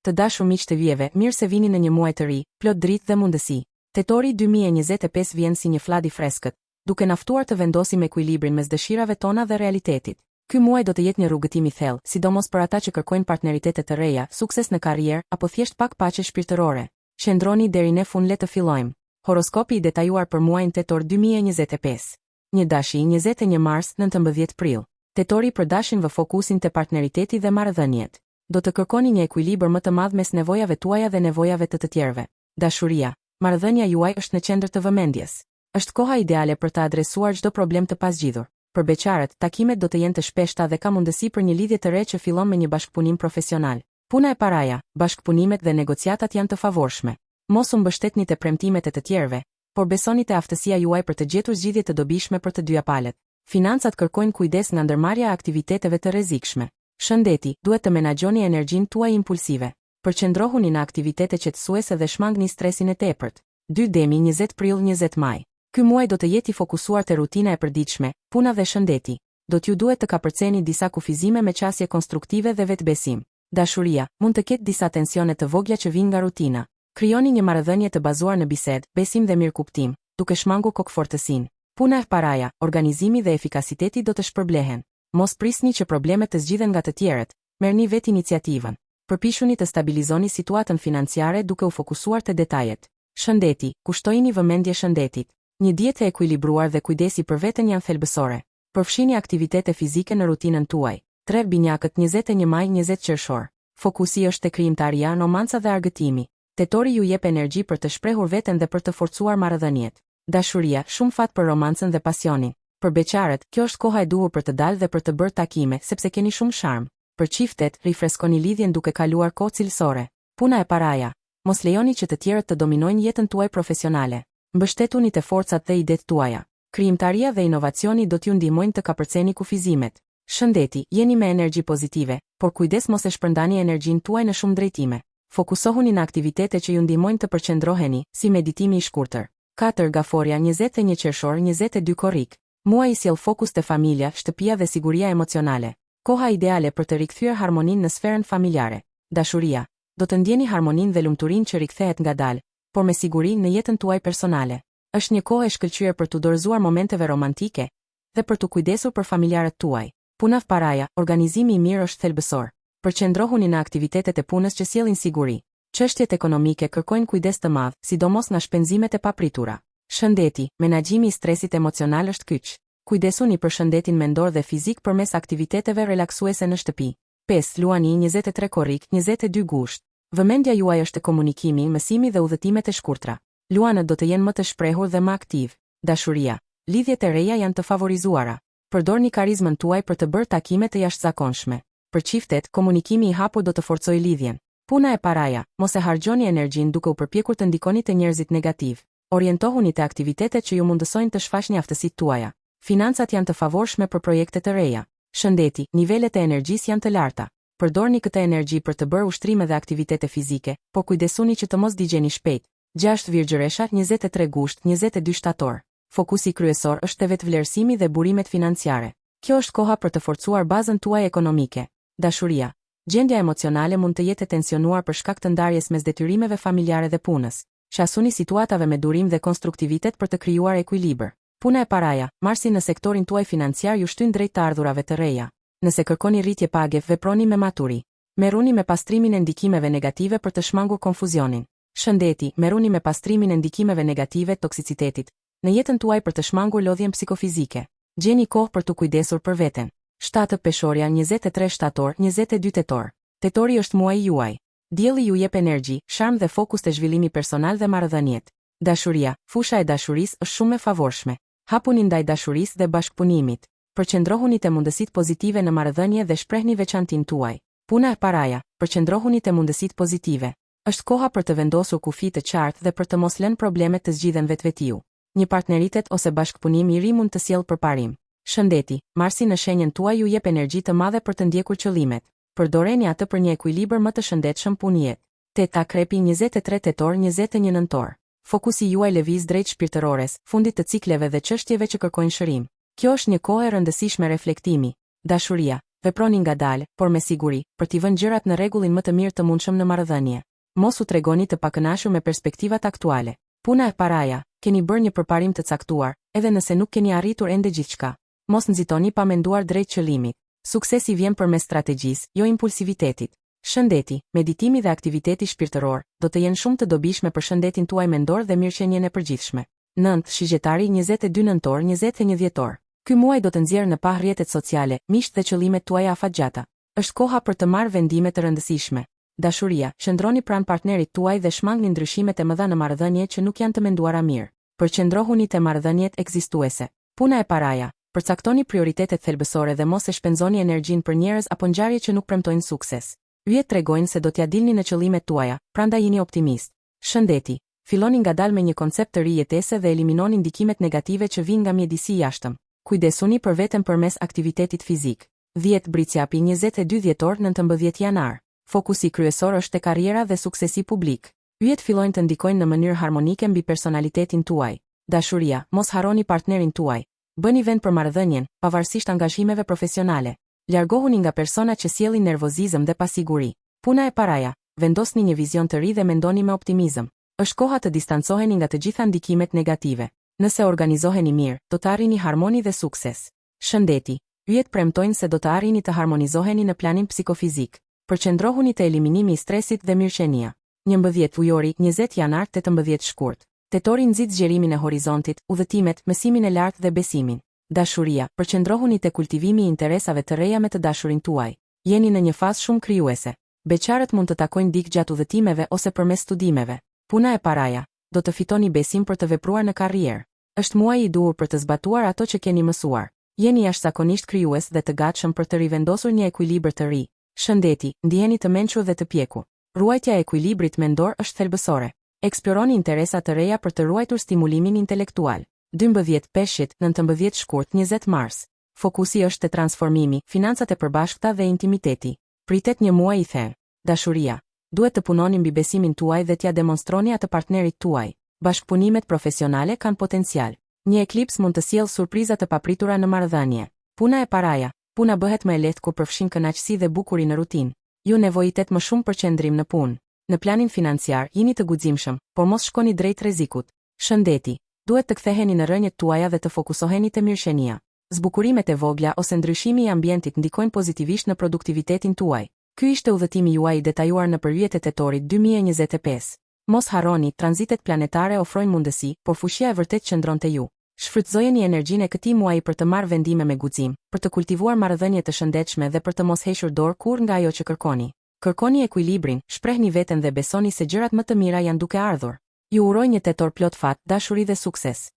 Të dashur miq të vijeve, mirë se vini në një muaj të ri, plot dritë dhe mundësi. Tetori 2025 vjen si një fllad i freskët, duke na ftuar të vendosim ekuilibrin mes dëshirave tona dhe realitetit. Ky muaj do të jetë një rrugëtim i thellë, sidomos për ata që kërkojnë partneritete të reja, sukses në karrierë apo thjesht pak paqe shpirtërore. Qëndroni deri në fund, le të fillojmë. Horoskopi i detajuar për muajin tetor 2025. Një dashi 21 mars 19 prill. Tetori për dashin vë fokusin te partneriteti dhe marrëdhëniet. Do të kërkoni një ekuilibër më të madh mes nevojave tuaja dhe nevojave të tjerëve. Dashuria, marrëdhënia juaj është në qendër të vëmendjes. Është koha ideale për të adresuar çdo problem të pasgjidhur. Për beqarët, takimet do të jenë të shpeshta dhe ka mundësi për një lidhje të re që fillon me një bashkëpunim profesional. Puna e paraja, bashkëpunimet dhe negociatat janë të favorshme. Mos u mbështetni te premtimet e të tjerëve, por besoni te aftësia juaj për të gjetur zgjidhje të dobishme për të dyja palët. Financat kërkojnë kujdes nga ndërmarrja e aktiviteteve të rrezikshme. Shëndeti, duhet të menaxhoni energjinë tuaj impulsive. Përqendrohuni në aktivitete qetësuese dhe shmangni stresin e tepërt. 2 Demi 20 prill 20 maj. Ky muaj do të jetë i fokusuar te rutina e përditshme, puna dhe shëndeti. Do t'ju duhet të kapërceni disa kufizime me qasje konstruktive dhe vetbesim. Dashuria, mund të ketë disa tensione të vogla që vijnë nga rutina. Krijoni një marrëdhënie të bazuar në bisedë, besim dhe mirëkuptim, duke shmangur kokëfortësinë. Puna e paraja, organizimi dhe efikasiteti do të shpërblehen. Mos prisni që problemet të zgjidhen nga të tjerët, merrni vetë iniciativën. Përpishuni të stabilizoni situatën financiare duke u fokusuar te detajet. Shëndeti, kushtojini vëmendje shëndetit. Një dietë e ekuilibruar dhe kujdesi për veten janë thelbësore. Përfshini aktivitete fizike në rutinën tuaj. 3 Binjakët 21 maj 20 qershor. Fokusi është te krijimtaria, romanca dhe argëtimi. Tetori ju jep energji për të shprehur veten dhe për të forcuar marrëdhëniet. Dashuria, shumë fat për romancën dhe pasionin. Për beqarët, kjo është koha e duhur për të dalë dhe për të bërë takime, sepse keni shumë sharm. Për çiftet, rifreskoni lidhjen duke kaluar kohë cilësore. Puna e paraja, mos lejoni që të tjerët të dominojnë jetën tuaj profesionale. Mbështetuni te forcat dhe idetë tuaja. Krijimtaria dhe inovacioni do t'ju ndihmojnë të kapërceni kufizimet. Shëndeti, jeni me energji pozitive, por kujdes mos e shpërndani energjinë tuaj në shumë drejtime. Fokusohuni në aktivitete që ju ndihmojnë të përqendroheni, si meditimi i shkurtër. 4 Gaforia 21 qershor 22 korrik. Muaji i sjell fokus te familja, shtëpia dhe siguria emocionale. Koha ideale për të rikthyer harmoninë në sferën familjare. Dashuria, do të ndjeni harmoninë dhe lumturinë që rikthehet ngadalë, por me siguri në jetën tuaj personale. Është një kohë e shkëlqyer për të dorëzuar momenteve romantike dhe për të kujdesur për familjarët tuaj. Puna e paraja, organizimi i mirë është thelbësor. Përqendrohuni në aktivitetet e punës që sjellin siguri. Çështjet ekonomike kërkojnë kujdes të madh, sidomos nga shpenzimet e papritura. Shëndeti, menaxhimi i stresit emocional është kyç. Kujdesuni për shëndetin mendor dhe fizik përmes aktiviteteve relaksuese në shtëpi. 5 Luani 23 korrik 22 gusht. Vëmendja juaj është komunikimi, mësimi dhe udhëtimet e shkurtra. Luanët do të jenë më të shprehur dhe më aktiv. Dashuria, lidhjet e reja janë të favorizuara. Përdorni karizmën tuaj për të bërë takime të jashtëzakonshme. Për çiftet, komunikimi i hapur do të forcojë lidhjen. Puna e paraja, mos e harxhoni energjinë duke u përpjekur të ndikoni te njerëzit negativ. Orientohuni te aktivitetet që ju mundësojnë të shfaqni aftësitë tuaja. Financat janë të favorshme për projekte të reja. Shëndeti, nivelet e energjisë janë të larta. Përdorni këtë energji për të bërë ushtrime dhe aktivitete fizike, por kujdesuni që të mos digjeni shpejt. 6 Virgjëresha 23 gusht 22 shtator. Fokusi kryesor është te vetvlerësimi dhe burimet financiare. Kjo është koha për të forcuar bazën tuaj ekonomike. Dashuria, gjendja emocionale mund të jetë e tensionuar për shkak të ndarjes mes detyrimeve familjare dhe punës. Shasuni situatave me durim dhe konstruktivitet për të krijuar ekuilibër. Puna e paraja, Marsi në sektorin tuaj financiar ju shtyn drejt të ardhurave të reja. Nëse kërkoni rritje page, veproni me maturi. Merruni me pastrimin e ndikimeve negative për të shmangur konfuzionin. Shëndeti, merruni me pastrimin e ndikimeve negative të toksicitetit në jetën tuaj për të shmangur lodhjen psikofizike. Gjeni kohë për të kujdesur për veten. 7 Peshorja 23 shtator 22 tetor. Tetori është muaji juaj. Dielli ju jep energji, sharm dhe fokus te zhvillimi personal dhe marrëdhëniet. Dashuria, fusha e dashurisë është shumë e favorshme. Hapuni ndaj dashurisë dhe bashkëpunimit. Përqendrohuni te mundësitë pozitive në marrëdhënie dhe shprehni veçantinë tuaj. Puna e paraja, përqendrohuni te mundësitë pozitive. Është koha për të vendosur kufi të qartë dhe për të mos lënë problemet të zgjidhen vetvetiu. Një partneritet ose bashkëpunim i ri mund të sjellë përparim. Shëndeti, Marsi në shenjën tuaj ju jep energji të madhe për të ndjekur qëllimet. Përdoreni atë për një ekuilibër më të shëndetshëm punëjet. 8 Akrepi 23 tetor 21 nëntor. Fokusi juaj lëviz drejt shpirtërores, fundit të cikleve dhe çështjeve që kërkojnë shërim. Kjo është një kohë e rëndësishme reflektimi. Dashuria, Veproni ngadalë, por me siguri, për t'i vënë gjërat në rregullin më të mirë të mundshëm në marrëdhënie. Mos u tregoni të pakënaqur me perspektivat aktuale. Puna e paraja, keni bërë një përparim të caktuar, edhe nëse nuk keni arritur ende gjithçka. Mos nxitoni pa menduar drejt qëllimit. Suksesi vjen përmes strategjisë, jo impulsivitetit. Shëndeti, meditimi dhe aktiviteti shpirtëror do të jenë shumë të dobishme për shëndetin tuaj mendor dhe mirëqenien e përgjithshme. 9. Shigjetari 22 nëntor 21 dhjetor. Ky muaj do të nxjerrë në pah rrjetet sociale, miqt dhe qëllimet tuaja afatgjata. Është koha për të marrë vendime të rëndësishme. Dashuria, qëndroni pranë partnerit tuaj dhe shmangni ndryshimet e mëdha në marrëdhënie që nuk janë të menduara mirë. Përqendrohuni te marrëdhëniet ekzistuese. Puna e paraja, përcaktoni prioritetet thelbësore dhe mos e shpenzoni energjinë për njerëz apo ngjarje që nuk premtojnë sukses. Yjet tregojnë se do t'ja dilni në qëllimet tuaja, prandaj jini optimist. Shëndeti, filloni ngadalë me një koncept të ri jetese dhe eliminoni ndikimet negative që vijnë nga mjedisi i jashtëm. Kujdesuni për veten përmes aktivitetit fizik. 10. Britsjapi 22 dhjetor 19 janar. Fokusi kryesor është te karriera dhe suksesi publik. Yjet fillojnë të ndikojnë në mënyrë harmonike mbi personalitetin tuaj. Dashuria, mos harroni partnerin tuaj. Bëni vend për marrëdhënien, pavarësisht angazhimeve profesionale. Largohuni nga persona që sjellin nervozizëm dhe pasiguri. Puna e paraja, vendosni një vizion të ri dhe mendoni me optimizëm. Është koha të distancoheni nga të gjitha ndikimet negative. Nëse organizoheni mirë, do të arrini harmoni dhe sukses. Shëndeti, yjet premtojnë se do të arrini të harmonizoheni në planin psikofizik. Përqendrohuni te eliminimi i stresit dhe mirëqenia. 11 ujori 20 janar 18 shkurt. Tetori nxit zgjerimin e horizontit, udhëtimet, mësimin e lartë dhe besimin. Dashuria, përqendrohuni te kultivimi i interesave të reja me të dashurin tuaj. Jeni në një fazë shumë krijuese. Beqarët mund të takojnë dikë gjatë udhëtimeve ose përmes studimeve. Puna e paraja, do të fitoni besim për të vepruar në karrierë. Është muaji i duhur për të zbatuar ato që keni mësuar. Jeni jashtëzakonisht krijues dhe të gatshëm për të rivendosur një ekuilibër të ri. Shëndeti, ndiheni të mençur dhe të pjekur. Ruajtja e ekuilibrit mendor është thelbësore. Eksploroni interesa të reja për të ruajtur stimulimin intelektual. 12 peshqit 19 shkurt 20 mars. Fokusi është te transformimi, financat e përbashkëta dhe intimiteti. Pritet një muaj i thellë. Dashuria, duhet të punoni mbi besimin tuaj dhe t'ja demonstroni atë partnerit tuaj. Bashkëpunimet profesionale kanë potencial. Një eklips mund të sjellë surpriza të papritura në marrëdhënie. Puna e paraja, puna bëhet më e lehtë kur përfshin kënaqësi dhe bukuri në rutinë. Ju nevojitet më shumë përqendrim në punë. Në planin financiar, jeni të guximshëm, por mos shkoni drejt rrezikut. Shëndeti, duhet të ktheheni në rrënjët tuaja dhe të fokusoheni te mirëqenia. Zbukurimet e vogla ose ndryshimi i ambientit ndikojnë pozitivisht në produktivitetin tuaj. Ky ishte udhëtimi juaj i detajuar në përvjet e tetorit 2025. Mos harroni, tranzitet planetare ofrojnë mundësi, por fuqia e vërtet qëndron te ju. Shfrytëzojeni energjinë e këtij muaji për të marrë vendime me guxim, për të kultivuar marrëdhënie të shëndetshme dhe për të mos hequr dorë kurrë nga ajo që kërkoni. Kërkoni ekuilibrin, shprehni veten dhe besoni se gjërat më të mira janë duke ardhur. Ju uroj një tetor plot fat, dashuri dhe sukses.